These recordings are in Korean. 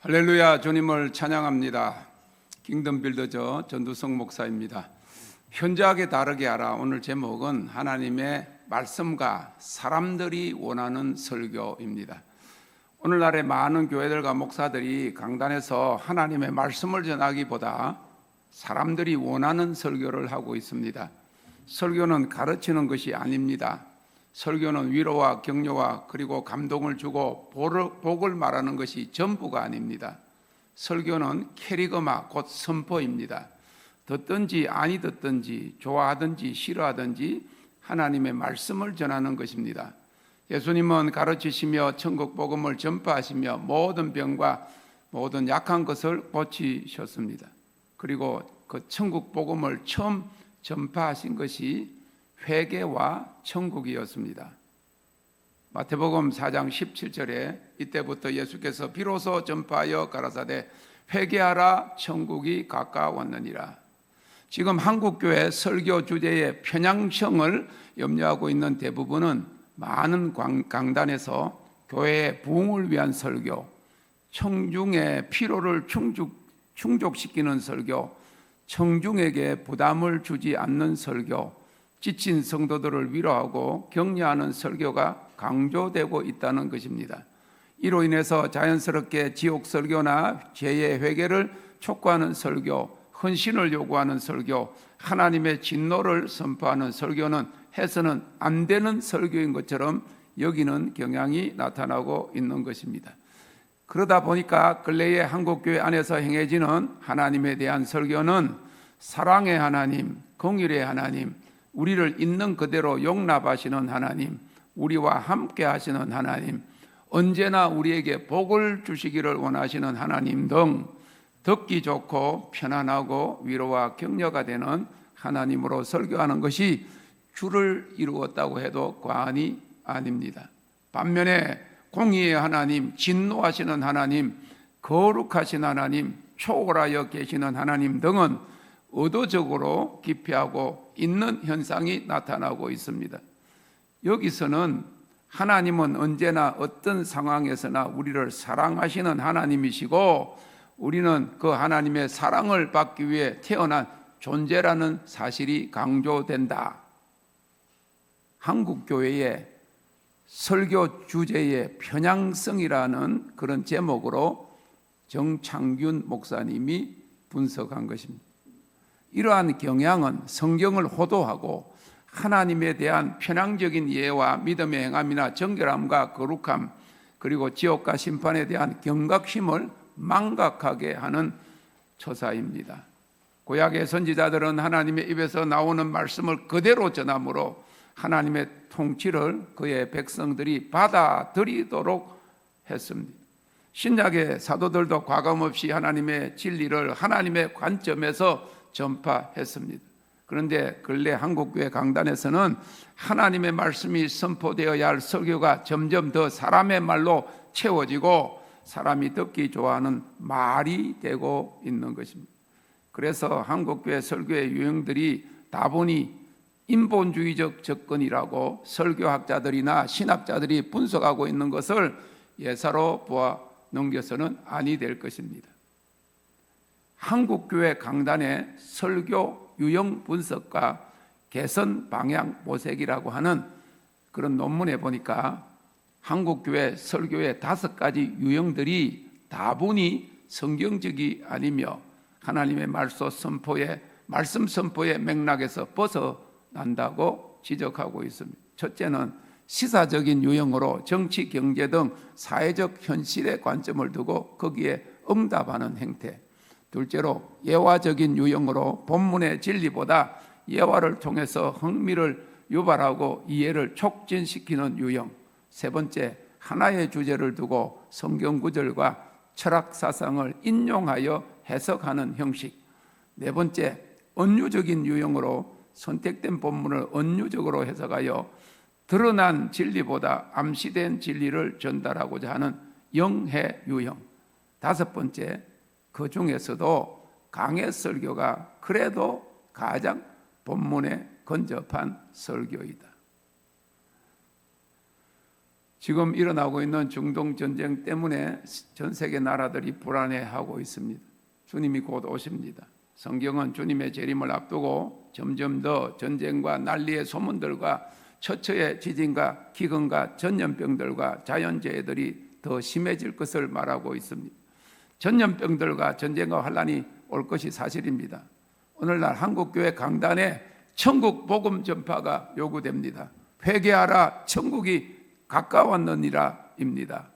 할렐루야, 주님을 찬양합니다. 킹덤빌더저 전두성 목사입니다. 현저하게 다르게 하라. 오늘 제목은 하나님의 말씀과 사람들이 원하는 설교입니다. 오늘날의 많은 교회들과 목사들이 강단에서 하나님의 말씀을 전하기보다 사람들이 원하는 설교를 하고 있습니다. 설교는 가르치는 것이 아닙니다. 설교는 위로와 격려와 그리고 감동을 주고 복을 말하는 것이 전부가 아닙니다. 설교는 캐리그마 곧 선포입니다. 듣든지 아니 듣든지 좋아하든지 싫어하든지 하나님의 말씀을 전하는 것입니다. 예수님은 가르치시며 천국 복음을 전파하시며 모든 병과 모든 약한 것을 고치셨습니다. 그리고 그 천국 복음을 처음 전파하신 것이 회개와 천국이었습니다. 마태복음 4장 17절에 이때부터 예수께서 비로소 전파하여 가라사대 회개하라 천국이 가까웠느니라. 지금 한국교회 설교 주제의 편향성을 염려하고 있는 대부분은 많은 강단에서 교회의 부흥을 위한 설교, 청중의 피로를 충족시키는 설교, 청중에게 부담을 주지 않는 설교, 지친 성도들을 위로하고 격려하는 설교가 강조되고 있다는 것입니다. 이로 인해서 자연스럽게 지옥 설교나 죄의 회개를 촉구하는 설교, 헌신을 요구하는 설교, 하나님의 진노를 선포하는 설교는 해서는 안 되는 설교인 것처럼 여기는 경향이 나타나고 있는 것입니다. 그러다 보니까 근래의 한국교회 안에서 행해지는 하나님에 대한 설교는 사랑의 하나님, 긍휼의 하나님, 우리를 있는 그대로 용납하시는 하나님, 우리와 함께 하시는 하나님, 언제나 우리에게 복을 주시기를 원하시는 하나님 등 듣기 좋고 편안하고 위로와 격려가 되는 하나님으로 설교하는 것이 주를 이루었다고 해도 과언이 아닙니다. 반면에 공의의 하나님, 진노하시는 하나님, 거룩하신 하나님, 초월하여 계시는 하나님 등은 의도적으로 기피하고 있는 현상이 나타나고 있습니다. 여기서는 하나님은 언제나 어떤 상황에서나 우리를 사랑하시는 하나님이시고 우리는 그 하나님의 사랑을 받기 위해 태어난 존재라는 사실이 강조된다. 한국교회의 설교 주제의 편향성이라는 그런 제목으로 정창균 목사님이 분석한 것입니다. 이러한 경향은 성경을 호도하고 하나님에 대한 편향적인 이해와 믿음의 행함이나 정결함과 거룩함 그리고 지옥과 심판에 대한 경각심을 망각하게 하는 처사입니다. 구약의 선지자들은 하나님의 입에서 나오는 말씀을 그대로 전함으로 하나님의 통치를 그의 백성들이 받아들이도록 했습니다. 신약의 사도들도 과감없이 하나님의 진리를 하나님의 관점에서 전파했습니다. 그런데 근래 한국교회 강단에서는 하나님의 말씀이 선포되어야 할 설교가 점점 더 사람의 말로 채워지고 사람이 듣기 좋아하는 말이 되고 있는 것입니다. 그래서 한국교회 설교의 유형들이 다분히 인본주의적 접근이라고 설교학자들이나 신학자들이 분석하고 있는 것을 예사로 보아 넘겨서는 아니 될 것입니다. 한국교회 강단의 설교 유형 분석과 개선 방향 모색이라고 하는 그런 논문에 보니까 한국교회 설교의 5가지 유형들이 다분히 성경적이 아니며 하나님의 말씀 선포의 맥락에서 벗어난다고 지적하고 있습니다. 첫째는 시사적인 유형으로 정치, 경제 등 사회적 현실의 관점을 두고 거기에 응답하는 행태. 둘째로 예화적인 유형으로 본문의 진리보다 예화를 통해서 흥미를 유발하고 이해를 촉진시키는 유형. 세 번째, 하나의 주제를 두고 성경 구절과 철학 사상을 인용하여 해석하는 형식. 네 번째, 은유적인 유형으로 선택된 본문을 은유적으로 해석하여 드러난 진리보다 암시된 진리를 전달하고자 하는 영해 유형. 다섯 번째, 그 중에서도 강해 설교가 그래도 가장 본문에 근접한 설교이다. 지금 일어나고 있는 중동 전쟁 때문에 전 세계 나라들이 불안해하고 있습니다. 주님이 곧 오십니다. 성경은 주님의 재림을 앞두고 점점 더 전쟁과 난리의 소문들과 처처의 지진과 기근과 전염병들과 자연재해들이 더 심해질 것을 말하고 있습니다. 전염병들과 전쟁과 환란이 올 것이 사실입니다. 오늘날 한국교회 강단에 천국 복음 전파가 요구됩니다. 회개하라, 천국이 가까웠느니라입니다.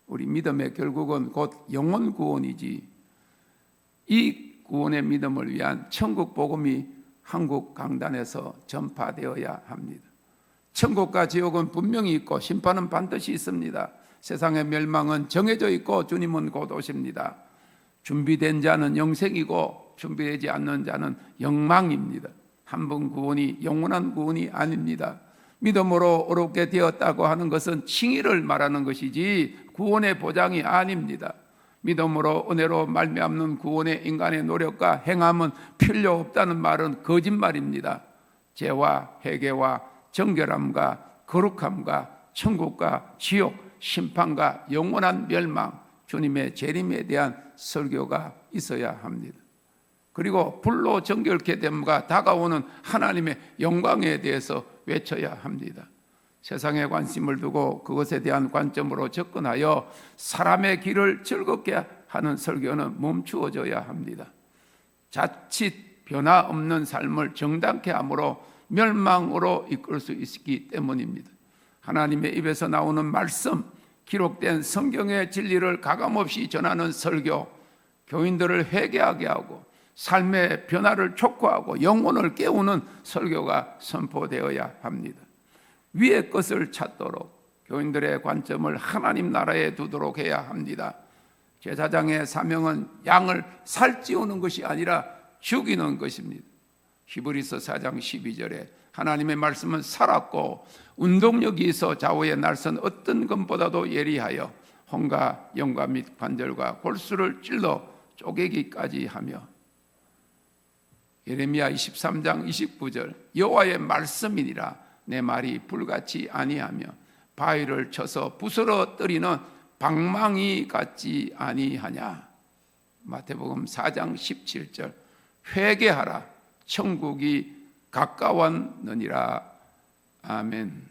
우리 믿음의 결국은 곧 영혼 구원이지, 이 구원의 믿음을 위한 천국 복음이 한국 강단에서 전파되어야 합니다. 천국과 지옥은 분명히 있고 심판은 반드시 있습니다. 세상의 멸망은 정해져 있고 주님은 곧 오십니다. 준비된 자는 영생이고 준비되지 않는 자는 영망입니다. 한 번 구원이 영원한 구원이 아닙니다. 믿음으로 어렵게 되었다고 하는 것은 칭의를 말하는 것이지 구원의 보장이 아닙니다. 믿음으로 은혜로 말미암는 구원의 인간의 노력과 행함은 필요 없다는 말은 거짓말입니다. 죄와 회개와 정결함과 거룩함과 천국과 지옥, 심판과 영원한 멸망, 주님의 재림에 대한 설교가 있어야 합니다. 그리고 불로 정결케 됨과 다가오는 하나님의 영광에 대해서 외쳐야 합니다. 세상에 관심을 두고 그것에 대한 관점으로 접근하여 사람의 길을 즐겁게 하는 설교는 멈추어져야 합니다. 자칫 변화 없는 삶을 정당케 함으로 멸망으로 이끌 수 있기 때문입니다. 하나님의 입에서 나오는 말씀, 기록된 성경의 진리를 가감없이 전하는 설교, 교인들을 회개하게 하고 삶의 변화를 촉구하고 영혼을 깨우는 설교가 선포되어야 합니다. 위의 것을 찾도록 교인들의 관점을 하나님 나라에 두도록 해야 합니다. 제사장의 사명은 양을 살찌우는 것이 아니라 죽이는 것입니다. 히브리서 4장 12절에 하나님의 말씀은 살았고 운동력이 있어 좌우의 날선 어떤 것보다도 예리하여 혼과 영과 및 관절과 골수를 찔러 쪼개기까지 하며, 예레미야 23장 29절 여호와의 말씀이니라 내 말이 불같이 아니하며 바위를 쳐서 부스러뜨리는 방망이 같지 아니하냐. 마태복음 4장 17절 회개하라 천국이 가까웠느니라. 아멘.